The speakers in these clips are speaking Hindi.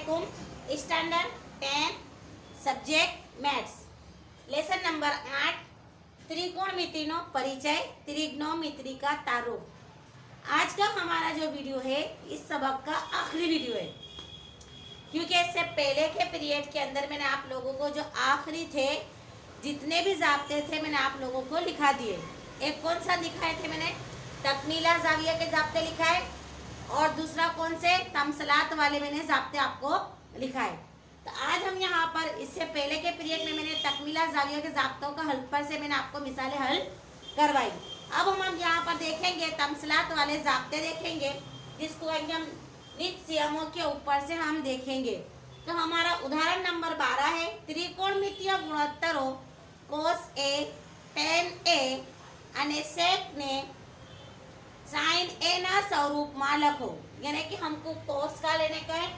वालेकुम। Standard 10 subject maths lesson number 8 त्रिकोणमितिनो परिचय त्रिग्नोमिति का तारुफ। आज का हमारा जो वीडियो है इस सबक का आखिरी वीडियो है, क्योंकि इससे पहले के पीरियड के अंदर मैंने आप लोगों को जो आखिरी थे जितने भी जाब्ते थे मैंने आप लोगों को लिखा दिए। एक कौन सा दिखाए थे मैंने, तकमीला जाविया के जाब्ते लिखाए, और दूसरा कौन से तमसलात वाले मैंने जाब्ते आपको लिखाए। तो आज हम यहाँ पर इससे पहले के पीरियड में मैंने तकमीला जाविया के जाब्तों का हल पर से मैंने आपको मिसालें हल करवाई। अब हम यहाँ पर देखेंगे तमसलात वाले जाब्ते देखेंगे, जिसको हम नित सियमों के ऊपर से हम देखेंगे। तो हमारा उदाहरण नंबर 12 है, त्रिकोणमितीय गुणोत्तरों कोस ए tan a અને sec ने साइन ए ना स्वरूप में लखो। यानी कि हमको कोस का लेने का है,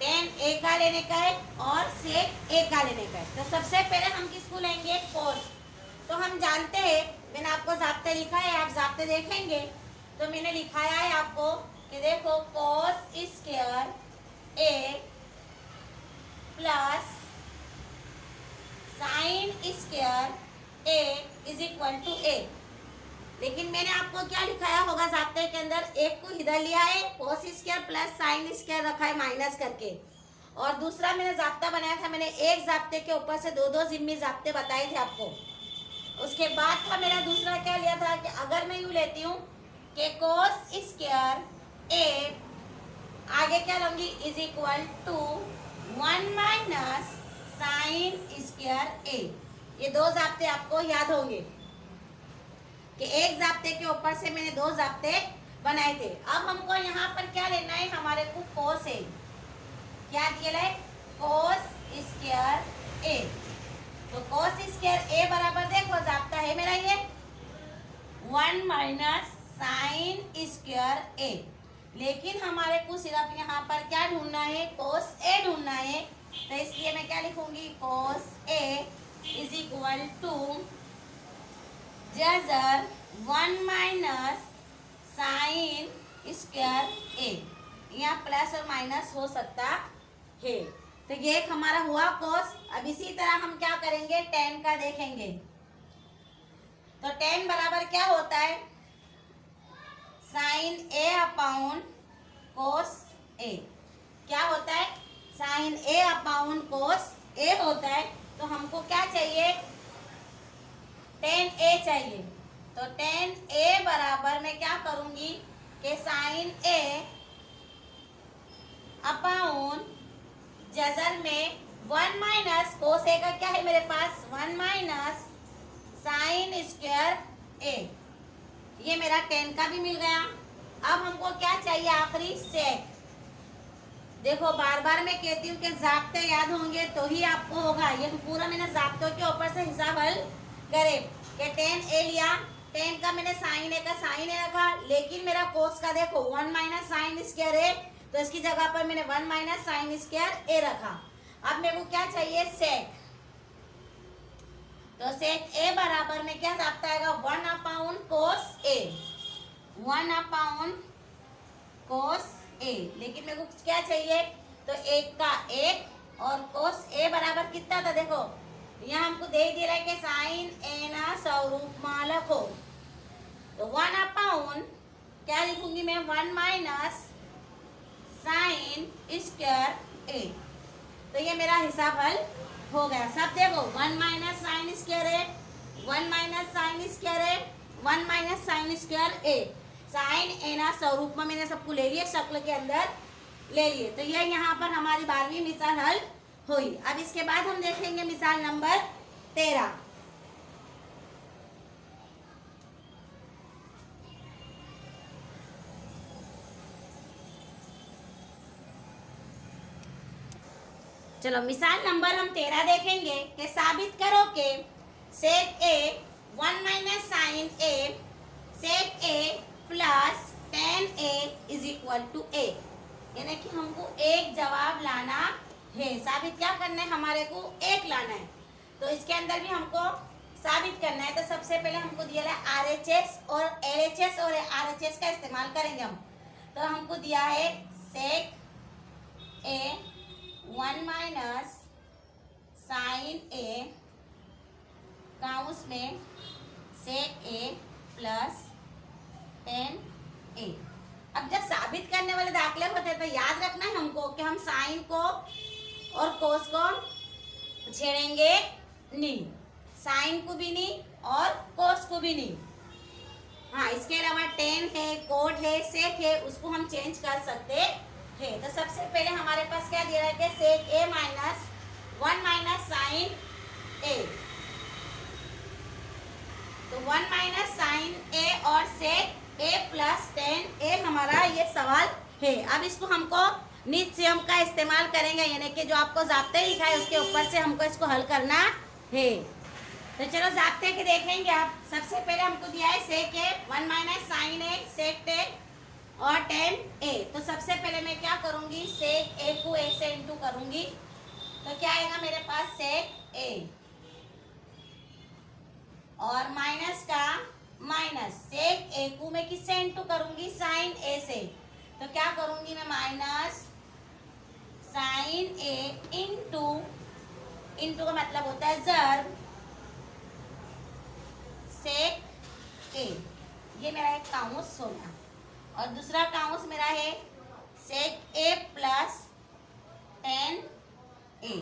tan ए का लेने का है और sec ए का लेने का है। तो सबसे पहले हम किसको लेंगे, कोस। तो हम जानते हैं, मैंने आपको जाब्ते लिखा है, आप जाब्ते देखेंगे तो मैंने लिखाया है आपको कि देखो cos square A plus sin square A is equal to A. लेकिन मैंने आपको क्या लिखाया होगा जाब्ते के अंदर, एक को इधर लिया है cos square plus sin square रखा है माइनस करके, और दूसरा मैंने जाब्ता बनाया था, मैंने एक जाब्ते के ऊपर से दो दो जिम्मी जाब्ते बताए थे आपको। उसके बाद था मेरा दूसरा क्या लिया था कि अगर मैं यूँ लेती हूँ कि कोस स्क्वायर ए आगे क्या लूँगी is equal to 1 minus sin square A. ये दो जाब्ते आपको याद होंगे कि एक जाब्ते के ऊपर से मैंने दो जाब्ते बनाए थे। अब हमको यहाँ पर क्या लेना है, हमारे को कोस है, क्या दिया है, कोस स्क्वायर ए। तो कोस स्क्वायर ए बराबर देखो जाब्ता है मेरा ये 1 माइनस साइन स्क्वायर ए। लेकिन हमारे को सिर्फ यहाँ पर क्या ढूंढना है, कोस ए ढूंढना है। तो इसलिए मैं क्या लिखूंगी, cos A is equal to जजर 1 माइनस साइन स्क्वायर ए। यहाँ प्लस और माइनस हो सकता है। तो ये एक हमारा हुआ कोस। अब इसी तरह हम क्या करेंगे, tan का देखेंगे। तो tan बराबर क्या होता है, साइन ए अपाउन कोस ए। क्या होता है, साइन ए अपाउन कोस ए होता है। तो हमको क्या चाहिए, tan ए चाहिए। तो tan ए बराबर मैं क्या करूंगी कि साइन ए अपाउन जजर में 1 माइनस कोस ए का क्या है मेरे पास 1 माइनस साइन स्क्वायर ए। ये मेरा tan का भी मिल गया। अब हमको क्या चाहिए आखिरी, सेक। देखो बार बार मैं कहती हूँ कि जाब्ते याद होंगे तो ही आपको होगा। ये पूरा मैंने जाब्तों के ऊपर से हिसाब हल करे कि tan ए लिया, tan का मैंने साइन ए का साइन ए रखा, लेकिन मेरा कोस का देखो 1 माइनस साइन स्क्वायर ए, तो इसकी जगह पर मैंने 1 माइनस साइन स्क्वायर ए रखा। अब मेरे को क्या चाहिए, सेक। तो सेक ए बराबर में क्या जाब्ता आएगा, 1 अपाउन कोस ए, 1 अपाउन कोस ए। लेकिन मेरे को क्या चाहिए, तो एक का एक, और कोस ए बराबर कितना था, देखो यहाँ हमको दे रहा है कि साइन ए ना स्वरूप में लिखो। तो 1 अपाउन क्या लिखूंगी मैं, 1 माइनस साइन स्क्वायर ए। तो ये मेरा हिसाब हल हो गया। सब देखो 1 माइनस साइन स्क्वायर ए, 1 माइनस साइन स्क्वायर ए, 1 माइनस साइन स्क्वायर ए। साइन ए ना स्वरूप में मैंने सबको ले लिया, शक्ल के अंदर ले लिए। तो ये यहाँ पर हमारी 12वीं मिसाल हल हुई। अब इसके बाद हम देखेंगे मिसाल नंबर 13। चलो मिसाल नंबर हम 13 देखेंगे कि साबित करो कि sec A 1 minus sin A sec A plus tan A is equal to A. यानी कि हमको एक जवाब लाना है। साबित क्या करना है, हमारे को एक लाना है। तो इसके अंदर भी हमको साबित करना है। तो सबसे पहले हमको दिया है RHS और LHS और RHS का इस्तेमाल करेंगे हम। तो हमको दिया है सेक ए 1 माइनस साइन ए काउंस में सेक ए प्लस टेन ए। अब जब साबित करने वाले दाखले होते हैं तो याद रखना है हमको कि हम साइन को और कोस को छेड़ेंगे नहीं, साइन को भी नहीं और कोस को भी नहीं। हाँ, इसके अलावा टेन है, कोट है, सेक है, उसको हम चेंज कर सकते हैं। तो सबसे पहले हमारे पास क्या दे रहा है कि सेक ए माइनस 1 माइनस साइन ए, तो 1 माइनस साइन ए और सेक ए प्लस टेन ए हमारा ये सवाल है। अब इसको हमको निज नियम का इस्तेमाल करेंगे, यानी कि जो आपको ज़ाब्ते लिखा है उसके ऊपर से हमको इसको हल करना है। तो चलो ज़ाब्ते के देखेंगे आप। सबसे पहले हमको दिया है सेक A 1 minus sin A sec ten और टेन ए। तो सबसे पहले मैं क्या करूँगी, सेक ए को ए से इंटू करूँगी, तो क्या आएगा मेरे पास सेक ए और माइनस का माइनस सेक ए को मैं किससे इंटू करूँगी, साइन ए से। तो क्या करूँगी मैं, माइनस साइन ए इंटू, इंटू का मतलब होता है ज़र्ब, सेक ए। ये मेरा एक काउंस हो गया और दूसरा काउंस मेरा है सेक ए प्लस टेन ए।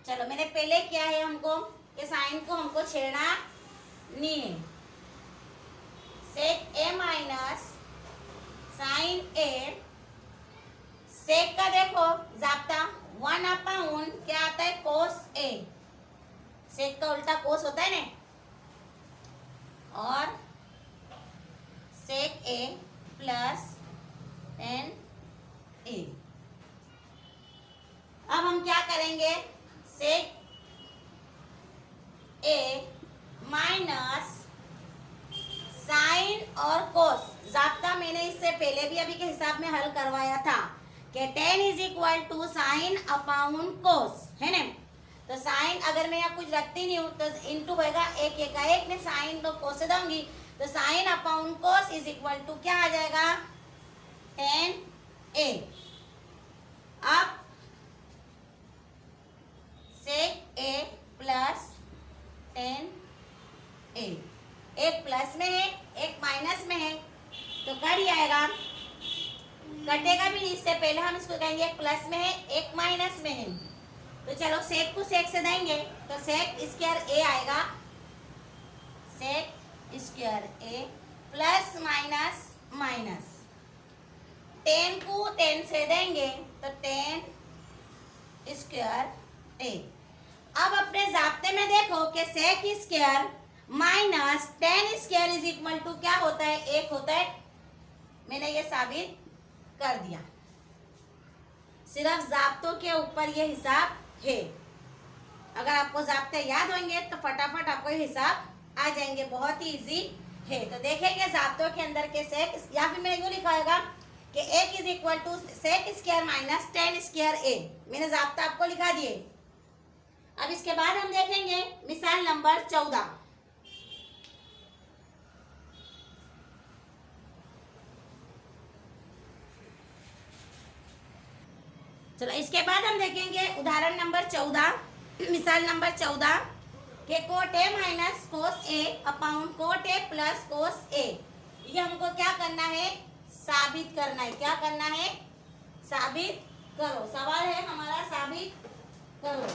चलो मैंने पहले क्या है हमको कि साइन को हमको छेड़ना नहीं है। सेक ए माइनस साइन ए, सेक का देखो जाब्ता 1 अपाउन क्या आता है, कोस ए। सेक का उल्टा कोस होता है ना, और सेक ए प्लस टेन ए। अब हम क्या करेंगे, सेक ए माइनस साइन और कोस, जाब्ता मैंने इससे पहले भी अभी के हिसाब में हल करवाया था कि tan is equal to sin upon cos, है ना। तो साइन अगर मैं यहाँ कुछ रखती नहीं हूँ तो इंटू होएगा, एक एक में साइन तो कोस से दूंगी, तो sine upon cos is equal to क्या आ जाएगा, टेन ए। अब सेक ए प्लस टेन ए, एक प्लस में है एक माइनस में है, तो कट ही आएगा, कटेगा भी नहीं। इससे पहले हम इसको कहेंगे एक प्लस में है एक माइनस में है। तो चलो सेक को सेक से देंगे तो सेक स्क्वायर ए आएगा, sec square A plus minus minus, ten को टेन से देंगे तो टेन स्क्वायर ए। अब अपने जाब्ते में देखो कि sec square minus tan square is equal to क्या होता है, एक होता है। मैंने ये साबित कर दिया, सिर्फ जाब्तों के ऊपर ये हिसाब है। अगर आपको जाब्ते याद होंगे तो फटाफट आपको ये हिसाब आ जाएंगे, बहुत ही इजी है। तो देखेंगे जाब्तों के अंदर के सेक, या फिर मैंने यूँ लिखा होगा कि एक is equal to sec square minus tan square A. मैंने जाब्ता आपको लिखा दिए। अब इसके बाद हम देखेंगे मिसाल नंबर 14। चलो इसके बाद हम देखेंगे उदाहरण नंबर 14, मिसाल नंबर 14 के cot A minus cos A upon cot A plus cos A. ये हमको क्या करना है, साबित करना है। क्या करना है, साबित करो। सवाल है हमारा साबित करो।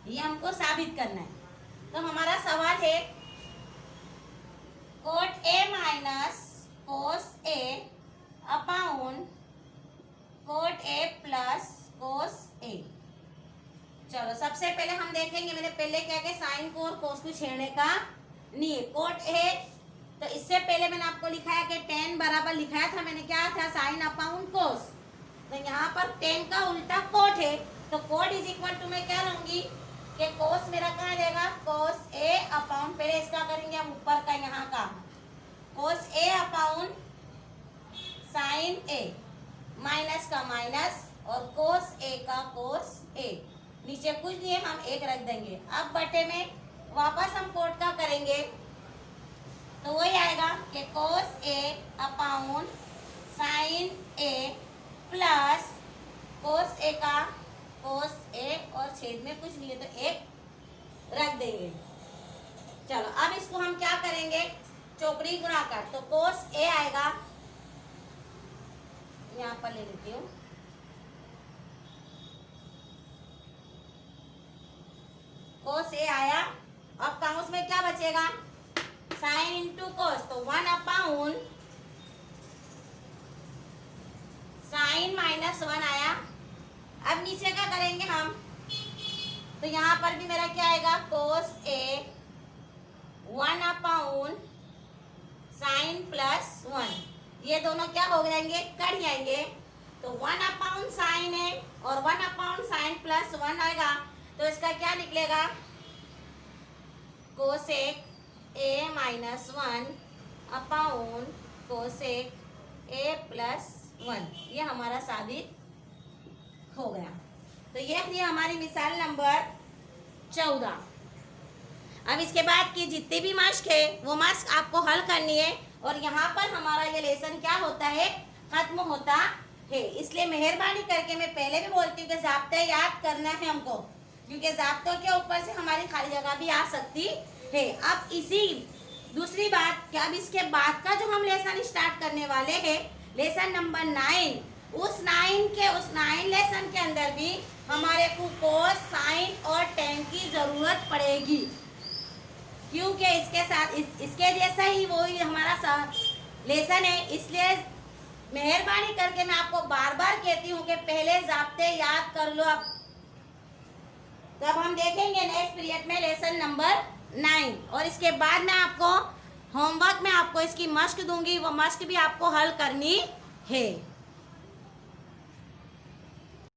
ये हमको साबित करना है। तो हमारा सवाल है cot A minus cos A upon cot A plus cos A. चलो सबसे पहले हम देखेंगे, मैंने पहले क्या किया, साइन को और कोस को छेड़ने का नहीं है। कोट ए, तो इससे पहले मैंने आपको लिखाया कि टेन बराबर लिखाया था मैंने, क्या था, साइन अपाउन कोस। तो यहाँ पर टेन का उल्टा कोट है, तो कोट इज इक्वल टू मैं क्या लूंगी कि कोस मेरा कहाँ जाएगा, कोस ए अपाउन, पहले इसका करेंगे हम ऊपर का, यहाँ का कोस ए अपाउन साइन ए, माइनस का माइनस और कोस ए का कोस ए। नीचे कुछ नहीं है, हम एक रख देंगे। अब बटे में वापस हम कोट का करेंगे, तो वही आएगा कि कोस ए अपॉन साइन ए प्लस कोस ए का कोस ए, और छेद में कुछ नहीं है तो एक रख देंगे। चलो अब इसको हम क्या करेंगे, चौकड़ी गुणा कर, तो कोस ए आएगा, यहाँ पर ले लेती हूँ, कोस ए आया। अब काउंस में क्या बचेगा, साइन इंटू कोस, तो 1 अपॉन साइन माइनस 1 आया। अब नीचे क्या करेंगे हम, तो यहाँ पर भी मेरा क्या आएगा, कोस ए 1 अपॉन साइन प्लस 1, ये दोनों क्या हो जाएंगे, कट जाएंगे। तो 1 अपॉन साइन है और 1 अपॉन साइन प्लस 1 आएगा, तो इसका क्या निकलेगा, कोसेक ए माइनस 1 अपॉन कोसेक ए प्लस 1, ये हमारा साबित हो गया। तो ये थी हमारी मिसाल नंबर 14। अब इसके बाद की जितने भी मास्क है वो मास्क आपको हल करनी है, और यहाँ पर हमारा ये लेसन क्या होता है, खत्म होता है। इसलिए मेहरबानी करके मैं पहले भी बोलती हूँ कि ज़ाब्ते याद करना है हमको, क्योंकि ज़ाब्तों के ऊपर से हमारी खाली जगह भी आ सकती है। अब इसी दूसरी बात कि अब इसके बाद का जो हम लेसन स्टार्ट करने वाले हैं, लेसन नंबर 9, उस 9 लेसन के अंदर भी हमारे को कोस, साइन और टेन की ज़रूरत पड़ेगी, क्योंकि इसके साथ इसके जैसा ही वो ही हमारा लेसन है। इसलिए मेहरबानी करके मैं आपको बार बार कहती हूँ कि पहले ज़ाब्ते याद कर लो। अब हम देखेंगे नेक्स्ट पीरियड में लेसन नंबर 9, और इसके बाद मैं आपको होमवर्क में आपको इसकी मश्क दूंगी, वो मश्क भी आपको हल करनी है।